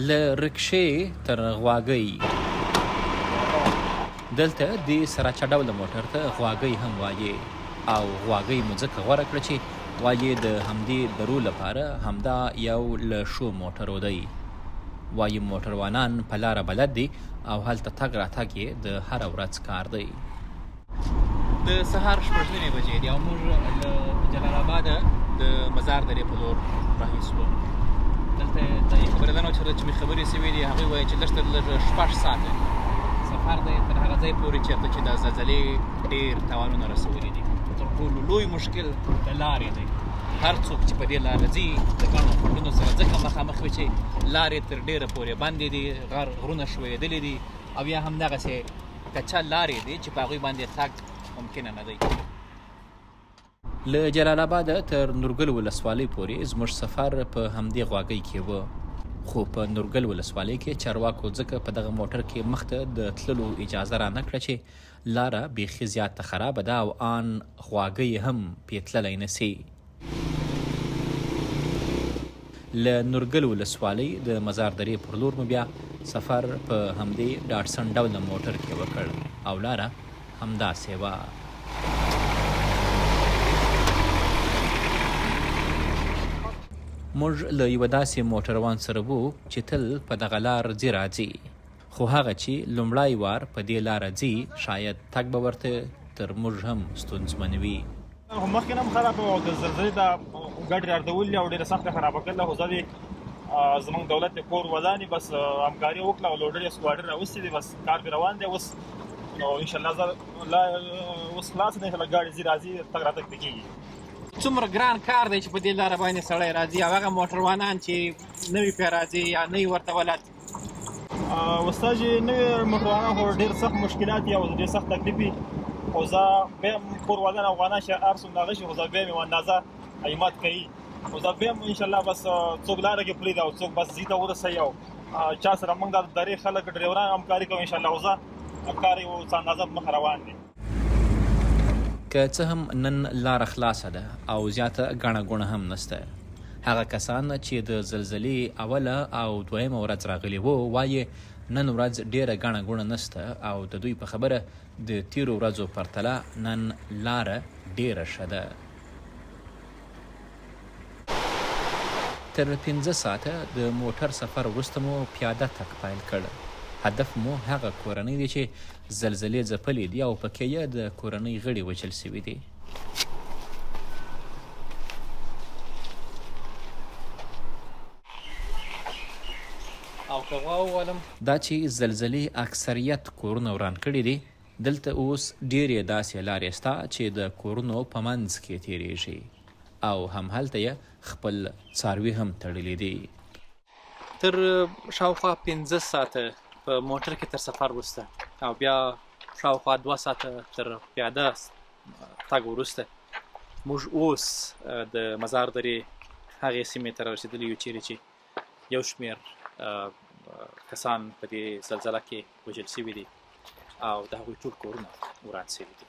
له رکشې تر غواګۍ دلته د سراچه ډوله موټر ته غواګۍ هم وایي او غواګۍ مو ځکه غوره کړه چې وایي د همدې درو لپاره همدا یو له ښو موټرو دی. وایي موټروانان په لاره بلد دي او هلته تګ راتګ یې د هره ورځ کار دی. د سهار 8:30 بجې دي او موږ له جلال آباده د مزار درې په لور راهیسو. دلته د خبرې دا نه چې مې خبرې سوي دي هغوی وایي چې لږ تر لږه 6 ساعته سفر دی تر هغه ځای پورې چېرته چې د زلزلې ډېر تاوانونه رسولي دي. تر ټولو لوی مشکل د لارې دی. هر څوک چې په دې لاره ځي د ګڼو خنډونو سره ځکه مخامخ وي چې لارې تر ډېره پورې بندې دي، غرونه ښویېدلي دي او یا همدغسې کچه لارې دي چې په هغوی باندې تګ ممکنه نه دی. له جلال آباده تر نورګل ولسوالۍ پورې زموږ سفر په همدې غواګۍ کې و، خو په نورګل ولسوالۍ کې چارواکو ځکه په دغه موټر کې مخته د تللو اجازه را نه کړه چې لاره بیخي زیاته خرابه ده او آن غواګۍ هم پې تللی نه سي. له نورګل ولسوالۍ د مزار درې پر لور مو بیا سفر په همدې ډاټسن ډوله موټر کې وکړ او لاره همداسې وه. موږ له یوه داسې موټروان سره وو چې تل په دغه لار ځي راځي، خو هغه چې لومړی وار په دې لاره ځي شاید تګ به ورته تر موږ هم ستونزمن وي. مخکې نه هم خرابه وه او د زلزلې دا ګاډي راردولې او ډېره سخته خرابه کړله، خو زه دې زموږ دولت د کور ودانې بس همکاري وکړه او لوډر یې سکواډر راوستې دي، بس کار پرې روان دی اوس. نو انشاءالله زه اوس خلاص دی، انشاءالله ګاډي ځي راځي تګ راتګ پرې کېږي. څومره ګران کار دی چې په دې لاره باندې سړی راځي او هغه موټروانان چې نوي پرې راځي یا نوي ورته ولد استاد چې نوي موټروانان خو ډېر سخت مشکلات وي او ډېر سخت تکلیف وي، خو زه بیا هم کور ودان افغانان چې هر څومره هغه شي خو زه بیا هم یوه اندازه ایمات کوي، خو زه بیا هم انشاءالله بس څوک لاره کې پرېږدي او څوک بس ځي ته ورسوي او چا سره موږ د درې خلک ډریوران همکاري کوو انشاءالله، او زه کار یو څه اندازه مخه روان دی. که څه هم نن لاره خلاصه ده او زیاته ګڼه ګوڼه هم نسته. هغه کسان چې د زلزلې اوله او دویمه ورځ راغلي وو وایي نن ورځ ډېره ګڼه ګوڼه نسته او د دوی په خبره د تیرو ورځو پرتله نن لاره ډېره ښه ده. تر 5 ساعته د موټر سفر وروسته مو پیاده تګ پیل کړ. هدف مو هغه کورنۍ دی چې زلزلې ځپلې دي او پکې یې د کورنۍ غړي وچل سوي دي. او که ووایم دا چې زلزلې اکثریت کورونه وران کړي دي، دلته اوس ډېرې داسې لارې شته چې د کورونو په منځ کې تیریږي او همهلته یې خپل څاروي هم تړلي دي. تر شاوخوا 15 ساعته په موټر کې تر سفر وروسته او بیا شاوخوا 2 ساعته تر پیاده تګ وروسته موږ اوس د مزار درې هغې سیمې ته رارسېدلي یو چیرې چې یو شمېر کسان په دې زلزله کې وژل سوي دي او د هغوی ټول کورونه وران سوي دي.